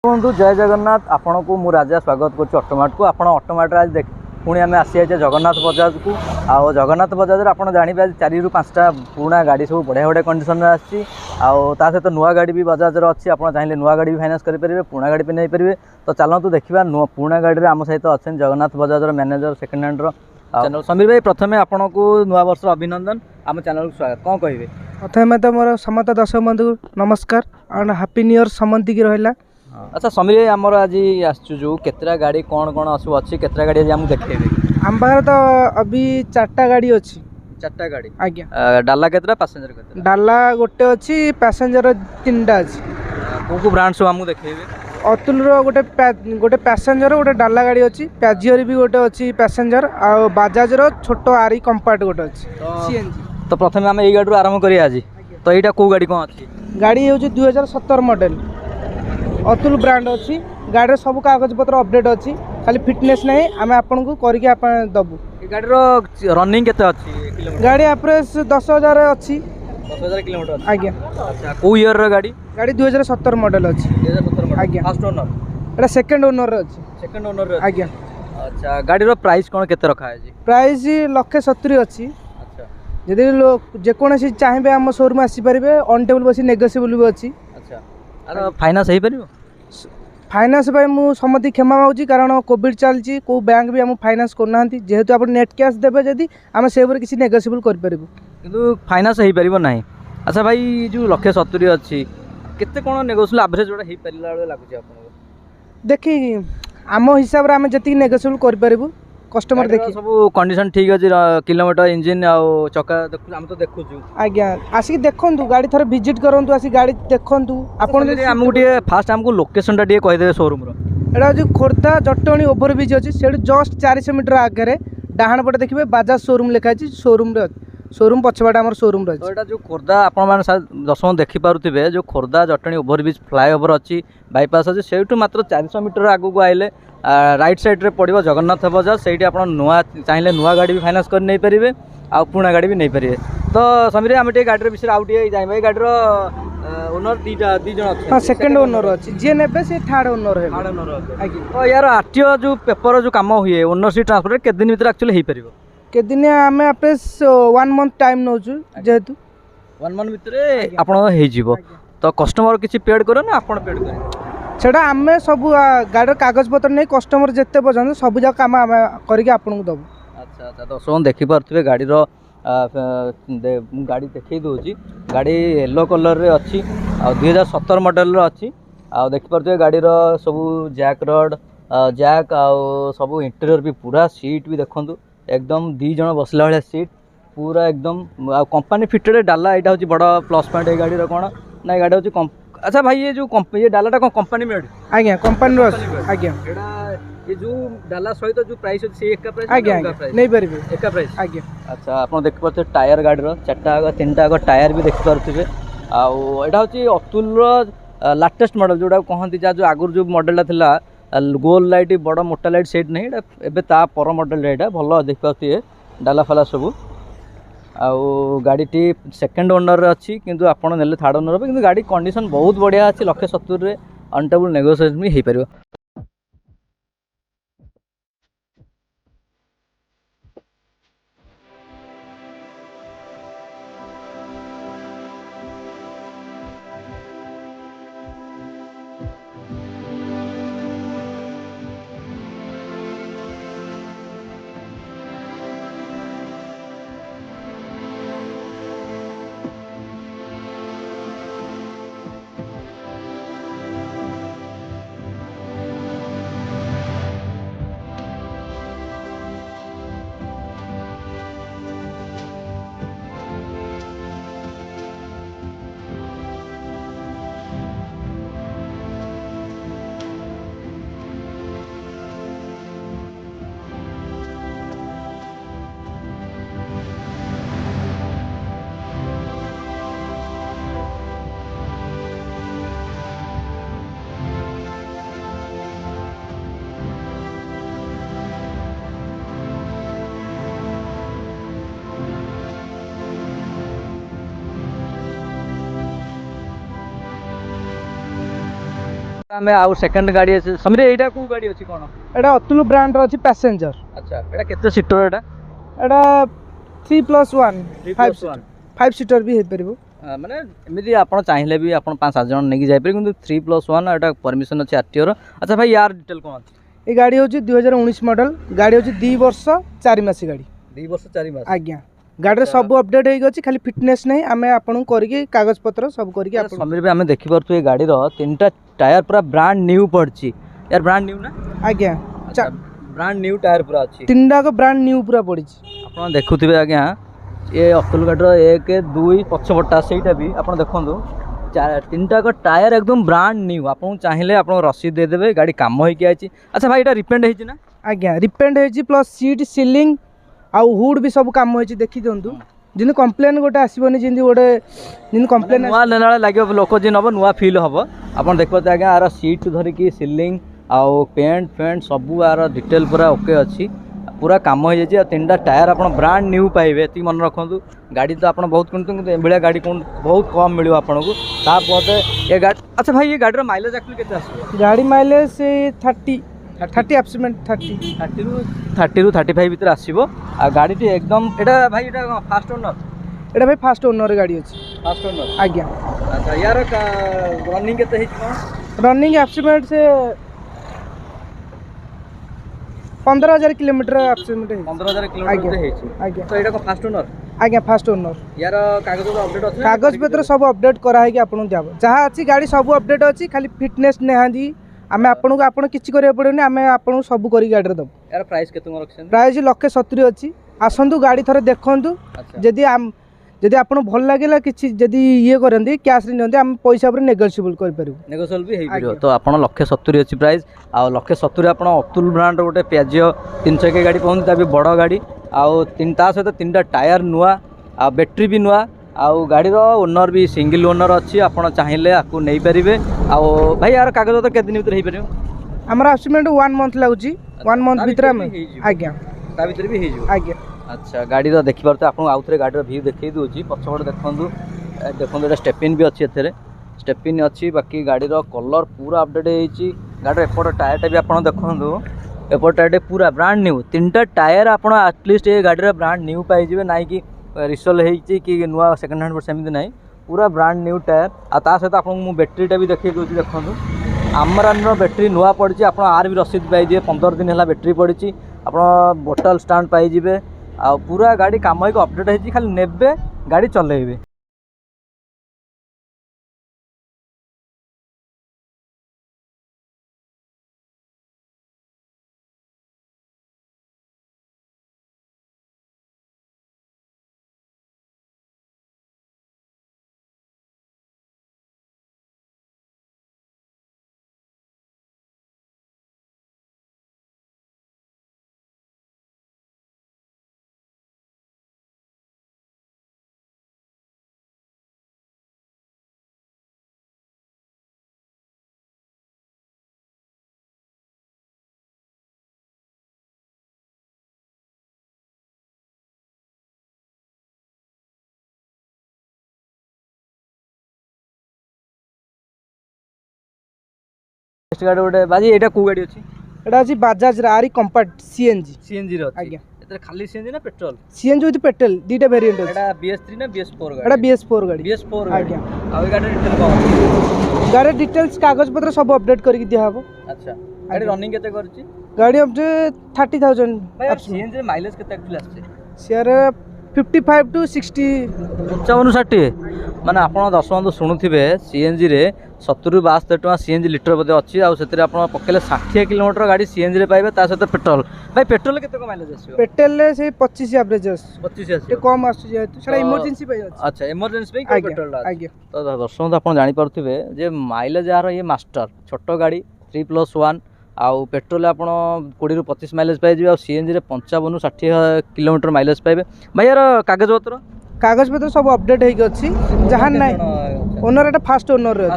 बंधु जय जगन्नाथ आपण को मु राजा स्वागत करुँ ऑटोमार्ट को। आप ऑटोमार्ट आज देख पुणी आम आसी जाए जगन्नाथ बजाज को। आउ जगन्नाथ बजाज आप जानते आज 4 ରୁ 5टा पुराणा गाड़ी सब बढ़िया बढ़िया कंडीशन में आसी। सहित नुआ गाड़ी भी बजाज अच्छी। आप चाहिए नुआ गाड़ी भी फाइनान्स करेंगे, पुराणा गाड़ी भी नहीं पारे। तो चलतु देखा पुराणा गाड़ी आम सहित अच्छे Jagannath Bajaj manager second hand channel Sameer भाई। प्रथम आपन को नुआ वर्ष अभिनंदन, आम चैनल को स्वागत। कौन कहे प्रथम तो मोर समस्त दर्शक बंधु नमस्कार एंड हैप्पी न्यू ईयर समंती की रहा। अच्छा समीर भाई, आमर आज आसचु केतरा गाड़ी कौन कौन सब अच्छी, केतरा गाड़ी आज देखेबे? आम पाखे तो अभी 4टा गाड़ी अच्छी। 4टा गाड़ी आज्ञा। डाला केतरा, पैसेंजर केतरा? डाला गोटे अच्छी, पैसेंजर 3टा अच्छी। को ब्रांड सब आमको देखेबे? अतुल रो गोटे पैसेंजर गोटे डाला गाड़ी अच्छी, प्याजियर भी गोटे अच्छी पैसेंजर, आ बाजाज रो छोटो आरी कंपार्ट गोटे अच्छी सीएनजी। तो प्रथम आम यही गाड़ी आरंभ करिया आज। तो यहाँ कौ गाड़ी कौन अच्छी? गाड़ी हूँ 2017 मॉडल अतुल ब्रांड अच्छी। गाड़ी सब कागज पत्र अपडेट अच्छी, खाली फिटनेस नहीं आम आपन को करके आप दबु। गाड़ी रनिंग केते अच्छी? गाड़ी एवरेज 10,000 अच्छी। 10,000 किलोमीटर? आज्ञा। अच्छा को ईयर रो गाड़ी? गाड़ी 2017 मॉडल अच्छी। 2017 मॉडल? आज्ञा। First owner? एटा सेकंड ओनर अच्छी। Second owner? आज्ञा। अच्छा गाड़ी रो प्राइस कोन केते रखा है जी? प्राइस 1,70,000 अच्छी। अच्छा जदि जेकोसी चाहिए आम शोरूम आसी पारे, ऑन टेबल बस नेगोशिएबल भी अच्छी। अच्छा अरे फाइनान्स हो पारिबो? फाइनान्स मुझे समति क्षमा माँगी, कारण कोविड चलती, को बैंक भी आम फाइनान्स करना, जेहेतु आप नेट कैश देवे जदि आम से किसी नेगोशिएबल करूँ किंतु फाइनान्स हो पारिबो नहीं। अच्छा भाई जो 1,70,000 अच्छी केते कोन नेगोशिएबल एवरेज जोड़ा हो पारिला लागुची आपन? देखी आम हिसाब रे आम जति नेगोशिएबल करूँ कस्टमर देखी सब कंडीशन ठीक अच्छी, किलोमीटर इंजिन आ चक्का हम तो देखु। आज्ञा आसिक देखु, गाड़ी थोड़ा विजिट करूँ, आसिक गाड़ी देखु आपन। आमको फास्ट आमको लोकेशन टा कहीदेवे शोरूम रो? एटा जो खोर्धा जटणी ओभरब्रिज अच्छी, से जस्ट 400 मीटर आगे डाहाण पटे देखिए बाजाज शोरूम लिखाई। शोरूम पछवाड़ा आम शोरूम रही। तो जो खोर्धा आपण दर्शक देखिपे, जो खोर्धा जटणी ओभरब्रिज फ्लाईओवर अच्छी, बाईपास अच्छी, से मात्र 400 मीटर आगू आइले राइट साइड रे पड़ो जगन्नाथ बजाज। से आप नुआ चाहिए नुआ गाड़ी भी फाइनान्स कर नहीं पारे, आ पुराना गाड़ी भी नहीं पारे। तो समीर आम गाड़ी विषय आउ जाए, गाड़ी ओनर दी जन अच्छा? सेकंड ओनर अच्छी, जी ने थर्ड ओनर है। तो यार आरटीओ जो पेपर जो कम हुए ओनरशिप ट्रांसफर के दिन भीतर एक्चुअली हो पारिबो? के दिन आम आप 1 मंथ टाइम नौ, जेहेतु 1 मंथ भीतर आप तो कस्टमर किसी पेड करे ना आपण पेड करे? सेटा आम सब गाड़ी कागज पत्र नहीं, कस्टमर जिते पर्यटन सब जगह कम करके आपन को दबु। अच्छा अच्छा दर्शक देखिपे गाड़ी गाड़ी देखी दूसरी, गाड़ी येलो कलर रे अच्छी, आ 2017 मॉडल अच्छी। आ देखिपे गाड़ी सब जैक रड जैक आ सब इंटीरियर भी पूरा सीट भी देखु एकदम 2 जन बसला भाया सीट पूरा एकदम कंपनी फिटेड डाला। यहाँ हूँ बड़ प्लस पॉइंट ये गाड़ी कौन ना, गाड़ी हूँ। अच्छा भाई ये जो ये डालाटा कौन कंपनी मेड? आज्ञा कंपनी आज्ञा। ये जो डाला सहित जो प्राइस अच्छी एका प्राइस? आज्ञा नहीं पारे एका प्राइस। आज्ञा। अच्छा आप देखिपे टायर गाड़ी 4टा 3टा टायर भी देखिपे। आटा हूँ अतुल लाटेस्ट मॉडल जोड़ा कहती जो आगुरी जो मॉडलटा थिला गोल लाइट बड़ मोटा लाइट सेट नहीं, एबे ता पर मॉडल यहाँ भल देखिए डाला फाला सब। आउ गाड़ी सेकेंड ओनर अच्छी, किंतु आपन नेले थर्ड ओनर किंतु गाड़ी कंडीशन बहुत बढ़िया अच्छी। 1,70,000 ऑन टेबल नेगोशिएशन भी हो पारिबो। आम आउ सेकंड गाड़ी अच्छे समीर एटा को गाड़ी अच्छी कौन এটা অতুল ব্র্যান্ডর ଅଛି প্যাসেঞ্জর। अच्छा एटा केते सीटर एटा এটা 3+1 3+1 5 सीटर भी हे परिबो। माने एमिति आपण चाहिले भी आपण 5-7 जन नेकी जाय पर किंतु 3+1 एटा परमिशन अछि आरटीओ रो। अच्छा भाई यार डिटेल कोन अछि এই গাড়ি হচ্ছে 2019 মডেল গাড়ি হচ্ছে 2 বর্ষ 4 মাস গাড়ি 2 वर्ष 4 मास আজ্ঞা গাড়ির সব আপডেট হয়ে গেছে খালি ফিটনেস নাই আমি আপনাকে করিকি কাগজ পত্র সব করিকি আপন समीर भाई हमें देखि परतु ए गाड़ी रो तीनटा टायर पूरा ब्रांड न्यू पड़ची यार ब्रांड न्यू ना আজ্ঞা ब्रांड न्यू टायर पूरा अछि তিনটা ব্র্যান্ড নিউ পুরা পড়িছি आपण देखुथिबे आज्ञा ये अतुल गाड़ी रो 1 2 पछपटा सेटा भी आपण देखंदु तीनटा को टायर एकदम ब्रांड न्यू आपन चाहिए आप रसीद दे देबे गाड़ी काम होई के आछि। अच्छा भाई एटा रिपेंट हेछि ना आज्ञा रिपेंट हेछि प्लस सीट सीलिंग आ हुड भी सब काम होछि देखि दियंतु जिन कंप्लेन गोटे आसीबनी जिंदी गोटे जिन कंप्लेन नुआ लेनाळे लागियो लोक जे नबो नुआ फील हबो आपन देखबो आज्ञा आर सीट धरि की सीलिंग आ पेंट फेंट सब आर डिटेल पूरा ओके अछि पूरा काम हो जाए तीनटा टायर आप ब्रांड न्यू पाइबे ये मन रखु गाड़ी तो आप बहुत किंतु एभलिया गाड़ी कौन बहुत कम मिले आपको तापते ये गाड़ी। अच्छा भाई ये गाड़ी माइलेज एक्चुअली केते आसो गाड़ी माइलेज से 30 एप्सिमेंट 30 ରୁ 35 भीतर आसीबो आ गाड़ी टी एकदम एटा भाई एटा फास्ट ओनर एटा भाई फास्ट ओनर गाड़ी अछि फास्ट ओनर आज्ञा। अच्छा यार रनिंग केते हेछि कोन रनिंग एप्सिमेंट से 15,000 किलोमीटर एप्सिमेंट है 15,000 किलोमीटर हेछि आज्ञा। तो एटा को फास्ट ओनर आज्ञा फास्ट ओनर यार कागज अपडेट अछि कागज पत्र सब अपडेट करा है कि आपन जाबो जहाँ अछि गाड़ी सब अपडेट अछि खाली फिटनेस नेहांदी आमे आपन को आपन किछि करे पड़ोनी आमे आपन सब करी गाड़ी रे दब। यार प्राइस केते रखछन प्राइस 170 अछि आसंतु गाड़ी थरे देखंतु जदि आपन भल लागेला किछि जदि ये करंदी कैश रे नंदी हम पैसा पर नेगोशिएबल कर परिबो नेगोशिएबल भी हेइ परिबो। तो आपन 170 अछि प्राइस आ 170 आपन अतुल ब्रांड गोटे पियाजियो 300 के गाड़ी कहन ता भी बड़ गाड़ी आ तीनटा सहित तीनटा टायर नुआ आ बैटरी भी नुआ आ गाड़ी रो ओनर भी सिंगल ओनर अछि आपन चाहिले आकु नै परिबे आ भाई यार कागज तो केते दिन भीतर हेइ परिबो हमरा एस्टिमेट 1 मंथ लागुची 1 मंथ भीतर हम आज्ञा ता भीतर भी हेइ जो आज्ञा। अच्छा गाड़ी रो देखि परते आपन आउ थरे गाड़ी रो व्यू देखै दोची पछपड़ देखंदु देखंदु एटा स्टेपिन भी अछि एथरे स्टेपिन अछि बाकी गाड़ी रो कलर पूरा अपडेट हेछि गाड़ी रो एपट टायर भी आपन देखंदु एपट टायर पूरा ब्रांड न्यू तीनटा टायर आपन एटलीस्ट ए गाड़ी रो ब्रांड न्यू पाइ जिवे नाइ कि रिसोल हेछि कि नुआ सेकंड हैंड पर सेमिति नाइ पूरा ब्रांड न्यू टायर आ ता सहित आपन मु बैटरीटा भी देखै दोची देखंदु आमरान रो बैटरी नुआ पड़छि आपन आर भी रसीद पाइ जे 15 दिन हला बैटरी पड़छि आपन बोतल स्टैंड पाइ जिवे आ पूरा गाड़ी काम को अपडेट है खाली नेबे गाड़ी चलेबे। गाड़ी गोटे बाजी एटा को गाड़ी अछि एटा अछि बजाज रारी कंपैक्ट सीएनजी रो अछि आज्ञा। एतरे खाली सीएनजी ना पेट्रोल सीएनजी विथ पेट्रोल दीटा वेरिएंट अछि एटा BS3 ना BS4 गाड़ी एटा BS4 गाड़ी BS4 आज्ञा। आ गाड़ी डिटेल को गाड़ी डिटेल्स कागज पत्र सब अपडेट करके दिया हबो। अच्छा गाड़ी रनिंग केते करछि गाड़ी अपडेट 30,000 भाई सीएनजी माइलेज केते एक्चुअली आछे शेयर 55 टू 60 55 60 माने आपण 10 बंधु शुणुथिबे सीएनजी रे 70 ରୁ 72 टका सीएनजी लिटर बदे अछि आ सेतरे आपण पकेले 60 किलोमीटर गाड़ी सीएनजी रे पाइबे ता सहित पेट्रोल भाई पेट्रोल केते को माइलेज आछियो पेट्रोल ले से 25 एवरेज 25 ते आछियो कम आसु जेतु सेटा इमरजेंसी पे अछि। अच्छा इमरजेंसी पे पेट्रोल आज्ञा। तो दर्शक आपण जानि परथिबे जे माइलेज यार ये मास्टर छोटो गाड़ी 3+1 आउ पेट्रोल आप 20 ରୁ 25 माइलेज पाइबे आ सीएनजी रे 55 ରୁ 60 किलोमीटर माइलेज पाइबे भाई यार कागज पत्र सब अपडेट हेक अछि जहां नै ओनर एटा फास्ट ओनर रे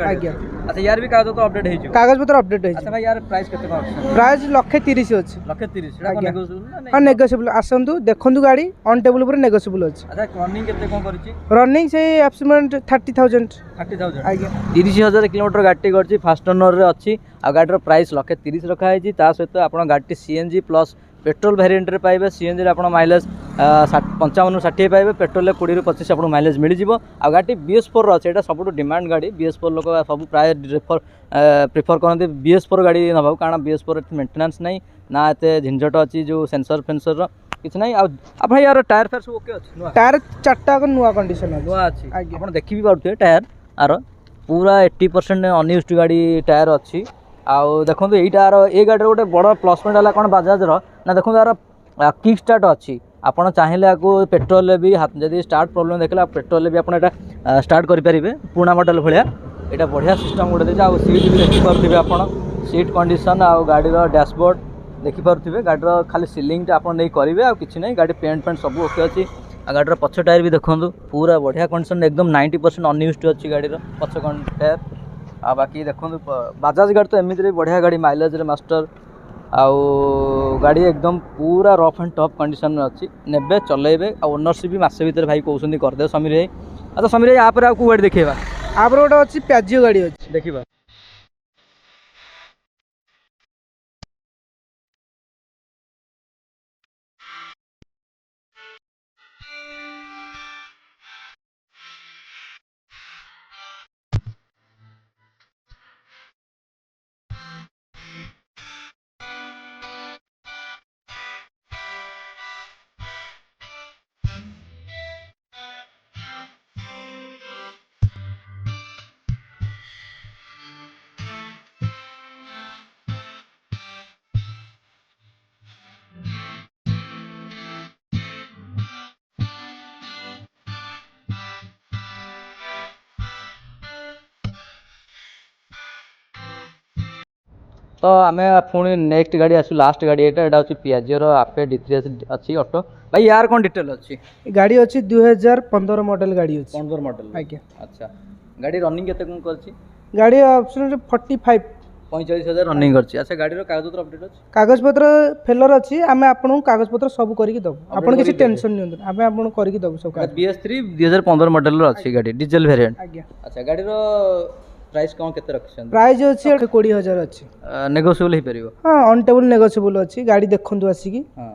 आज्ञा। अच्छा यार भी कागज तो अपडेट हो कागजपत्र अपडेट अच्छा हो भाई यार प्राइस केते कौन प्राइस 130 अच्छी लक्षे 30 सेटा आज्ञा। नेगोशिएबल ना हाँ नहीं नेगोशिएबल आसतु देखु गाड़ी ऑन टेबल पर नेगोशिएबल अच्छी अच्छा रनिंग केते कोन करछि रनिंग से एप्सिमेंट 30,000 30,000 आज्ञा 30,000 किलोमीटर गाड़ी करछि फास्ट ओनर रे अछि आ गाडीर प्राइस 130 रखा है ता सहित आपण गाड़ी सीएनजी प्लस पेट्रोल वेरिएंट रे पाइबे सीएनजी रे आपण माइलेज 55-60 पाइबे पेट्रोल 20-25 आपण माइलेज मिल जिवो आ गाड़ी BS4 अछि एटा सबटु डिमांड गाड़ी BS4 लोक सब प्राय प्रिफर करते BS4 गाड़ी नबाऊ कारण BS4 मेंटेनेंस नहीं ना एते झंझट अछि जो सेंसर फेंसर किछ नहीं आ भाई यार टायर फेर सब ओके अछि नुआ टायर चारटा नुआ कंडीशन अछि नुआ अछि आज्ञा। आपण देखि भी पाउथे टायर आरो पूरा 80% अनयूज्ड गाड़ी टायर अछि आउ देखो यहीटार ये गाड़ी गोटे बड़ प्लस पॉइंट है कौन बजाज ना देखो यार किक स्टार्ट अच्छी आपड़ चाहिए आपको पेट्रोल भी जब स्टार्ट प्रोब्लेम देखला पेट्रोल भी आप स्टार्ट करेंगे पुणा मॉडल भाया यहाँ बढ़िया सिस्टम गोटे देखे आ सीट भी देखिपे आप सीट कंडीशन आ गाड़ी डैशबोर्ड देखिपे गाड़ी खाली सीलिंग आप नहीं करेंगे आ कि नहीं गाड़ी पेंट पेंट सब ओके अच्छी आ गाड़ी पछ टायर भी देखो पूरा बढ़िया कंडीशन एकदम 90% अनयूज्ड अच्छी गाड़ी पछ टायर आ बाकी देखो बजाज गाड़ी तो एमती बढ़िया गाड़ी माइलेज रे मास्टर आउ गाड़ी एकदम पूरा रफ एंड टफ कंडीशन में अच्छी नेबे चलेबे आ ओनरशिप भी मासे भीतर भाई कहते करदे समीर भाई अच्छा समीर भाई आप कोई गाड़ी देखा आप गोटे अच्छी प्याजियो गाड़ी अच्छी देखा तो आम पुणी नेक्स्ट गाड़ी आसू लास्ट गाड़ी यहाँ हूँ पियाजिओर आपे D3 अच्छी ऑटो भाई यार कौन डिटेल अच्छी गाड़ी अच्छी 2015 मॉडल गाड़ी अच्छी 15 मॉडल आज्ञा। अच्छा गाड़ी रनिंग केते कौन करछि गाड़ी ऑप्शन 45 45,000 रनिंग करछि अच्छा गाड़ी रो कागज पत्र अपडेट अछि कागज पत्र फेलर अच्छी आम आपन कागज पत्र सब करके दबु आपन किसी करके टेंशन नहीं आम आपन करके दबु सब कागज। BS3 2015 मॉडल रो अच्छी गाड़ी डीजल वेरिएंट आज्ञा अच्छा गाड़ी रो प्राइस कौन केते रखछन प्राइस अच्छी 20,000 अच्छी नेगोशिएबल ही परिबो हाँ ऑन टेबल नेगोशिएबल अच्छी गाड़ी देखंतु आसिकी हां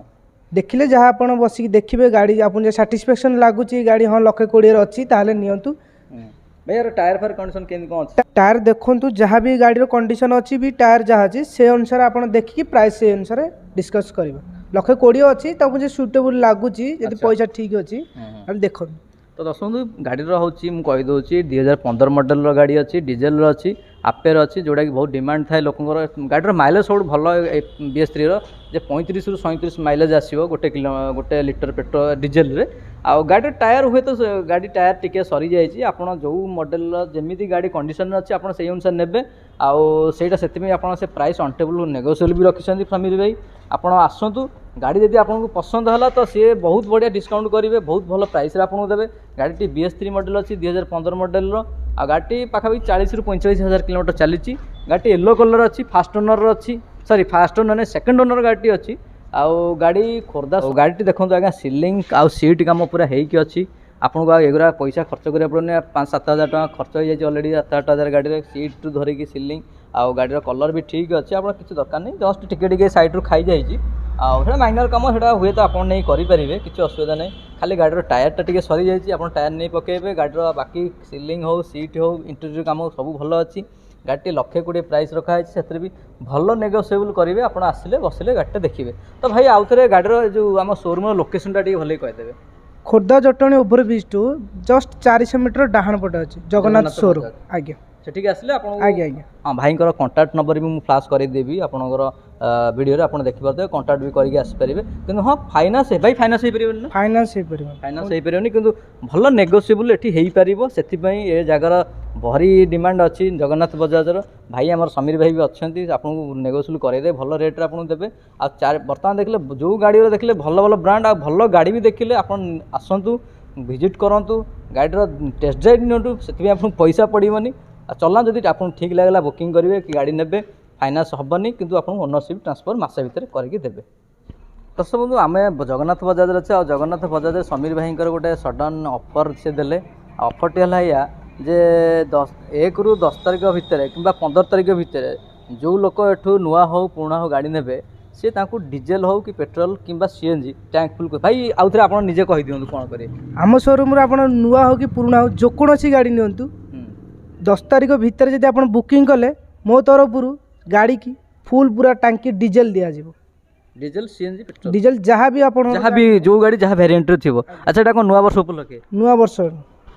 देखिले जहाँ आपन बसिकी देखिबे गाड़ी आपन जे सैटिस्फैक्शन लागुची गाड़ी हाँ 120 अच्छी ताले नियंतु भाई यार टायर फायर कंडीशन केन कोन अछि टायर देखंतु जहाँ भी गाड़ी कंडीशन अच्छी भी टायर जहाँ अच्छी से अनुसार आपन देखिकी प्राइस से अनुसार डिस्कस करबा 120 अच्छी तो मुझे सुटेबल लागुची यदि पैसा ठीक अच्छी हम देखंतु तो दसंतु गाड़ी रो होची मु कहि दोची 2015 मॉडल रो गाड़ी अछि डीजल रो अछि आपेर अछि जोड़ा कि बहुत डिमांड थाए लोकंकर गाड़ी रो माइलेज सब भलो BS3 रो जे 35 रु 37 माइलेज आसीबो गोटे लिटर पेट्रोल डीजल रे आ गाड़ी टायर हुए तो गाड़ी टायर टिके सरी जाइए आपड़ जो मॉडल जमी गाड़ी कंडीशन अच्छी आप से अनुसार नेबे आईटा से आप से प्राइस अनटेबल नेगोशिएबल भी रखिंट समीर भाई आपड़ आसतु गाड़ी जब आपको पसंद है तो सी बहुत बढ़िया डिस्काउंट करेंगे बहुत भल प्राइस आपको देवे गाड़ी BS3 मॉडल अच्छी 2015 मॉडल आ गाड़ी पाखापाखि 40 ରୁ 45,000 किलोमीटर चली गाड़ी येलो कलर अच्छी फास्ट ओनर अच्छी sorry fast owner second owner गाड़ी अच्छी आउ गाड़ी खोर्धा गाड़ी देखो आज्ञा सीलिंग आउ सीट कम पूरा होगी अच्छी आपको एगुरा पैसा खर्च करा पड़े 5-7 हज़ार टका खर्च हो जाए अलरेडी 7-8 हज़ार गाड़ी सीट धरिकी सीलिंग आउ गाड़ी कलर भी ठीक अच्छी आप किसी दरकार नहीं जस्ट टिके साइड रू खाई जाइए आउ माइनर कम से हुए तो आप नहीं करेंगे किसी असुविधा नहीं खाली गाड़ी टायर टा सरी जाइए आप टायर नहीं पकेबे गाड़ी बाकी सीलिंग हो सीट हो इंटीरियर कम सब भल अच्छी गाड़ी 120 प्राइस रखाई से भी भल नेगोशिएबल करेंगे आप आसिले बसिले गाड़ी देखिए तो भाई आउ थे गाड़ी जो आम शोरूम लोकेशन टा भले कहीदेवे खोर्धा जटणी ओभर ब्रिज टू जस्ट 400 मीटर डाहाण पटे अच्छी जगन्नाथ शोरूम आज्ञा सेठिक आसिले आप आज्ञा आज्ञा हाँ भाई कॉन्टाक्ट नंबर भी मुझे फ्लाश करदेवी आपंकर वीडियो आप देखिपे कॉन्टाक्ट भी करके आसपारे कि हाँ फाइनान्स भाई फाइनान्स हो पारे फाइनान्स फाइनान्स हो पारे कि भल नेगोशिएबल ये हो पार ये जगार भारी डिमांड अच्छी जगन्नाथ बजाजर भाई आम समीर भाई भी अच्छा आपको नेगोशिएबल करदे भल रेट्रे आपको देवे बर्तमान देखले जो गाड़ी देखले भल भल ब्रांड आ भल गाड़ी भी देखिले आप आसतु विजिट करूँ गाड़ी टेस्ट ड्राइव नियंतु से पैसा पड़ोनी चलना जदि आपको ठीक लगला बुकिंग करेंगे कि गाड़ी ने फाइनान्स हेनी कि आपको ओनरशिप ट्रांसफर मसे भितर करके देवे। दर्शक बंधु आम जगन्नाथ बजाज अच्छे और जगन्नाथ बजाज समीर भाई गोटे सडन ऑफर से देले ऑफरटी है या जे 1 ରୁ 10 तारिख भितर कि 15 तारिख भितर जो लोक एठू नुआ हो पुराणा हो गाड़ी ने सी डीजेल हो कि पेट्रोल कि सीएनजी टैंक फुल भाई आउ थे आप निजे कही दिखाँ कौन करेंगे आम शोरूम आप नुआ हो कि पुराणा हो जो कौन गाड़ी नियंतु 10 तारिख भितर जब आप बुकिंग कले मो तरफ गाड़ी की फुल पूरा टांकी डीजेल दिज्व डीजेल सीएनजी पेट्रोल डीजेल जहाँ भी जो गाड़ी जहाँ वेरिएंट थी। अच्छा यहाँ कौन नुआ वर्ष उपलक्षे नुआ वर्ष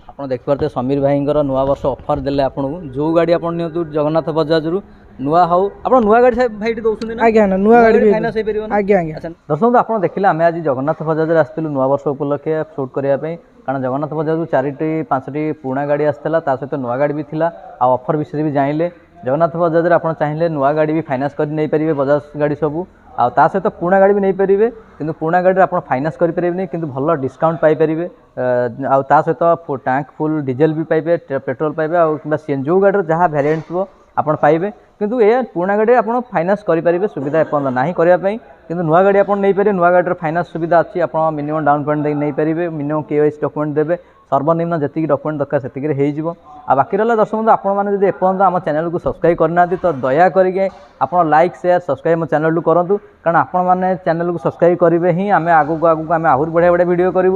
आप देखिए समीर भाई नुआ वर्ष ऑफर देले आपको जो गाड़ी आप जगन्नाथ बजाज रु नुआ हो आप नुआ गाड़ी भाई दौरान आज्ञा नुआ गाड़ी फाइनान्स आज्ञा आज्ञा। दर्शक आप देखिए आम आज जगन्नाथ बजाज आसलु नुआ वर्ष उपलक्षे सुट करने कारण जगन्नाथ बजाज 4टी 5टी पुराणा गाड़ी आसाला सहित नुआ गाड़ी भी थिला आ ऑफर विषय भी जाइले जगन्नाथ बजाज आप चाहिए नुआ गाड़ी भी फाइनान्स कर नहीं पारे बजाज गाड़ी सबू आ सहित पुराणा गाड़ी भी नहीं पारे कि पुराणा गाड़ी आप फाइनान्स करेंगे कि भल डिस्काउंट पाइपर आ सहित टैंक फुल डीजेल भी पाइबे पेट्रोल पाइबे आ सीएन जो गाड़ी जहाँ वेरिएंट थो आप पाइबे किंतु ये पुराणा गाड़ी आप फाइनान्स करेंगे सुविधा एपर्तन ना करने किंतु नुआ गाड़ी आप नहीं पारे नुआ गाड़ी फाइनान्स सुविधा अच्छी आप मिनिमम डाउन पेमेंट नहीं पारे मिनिमम केवाईसी डॉक्यूमेंट देवे सर्वनिम्न जी डॉक्यूमेंट दरकार से आ बाकी रहा दर्शक बंधु आपने एपर्तन आम चैनल को सब्सक्राइब करना तो दया करके आप लाइक शेयर सब्सक्राइब मो चैनल करूँ कारण आपण मैंने चैनल को सब्सक्राइब करेंगे ही आम आगू आगू आम आहरी बढ़िया बढ़िया वीडियो करूँ।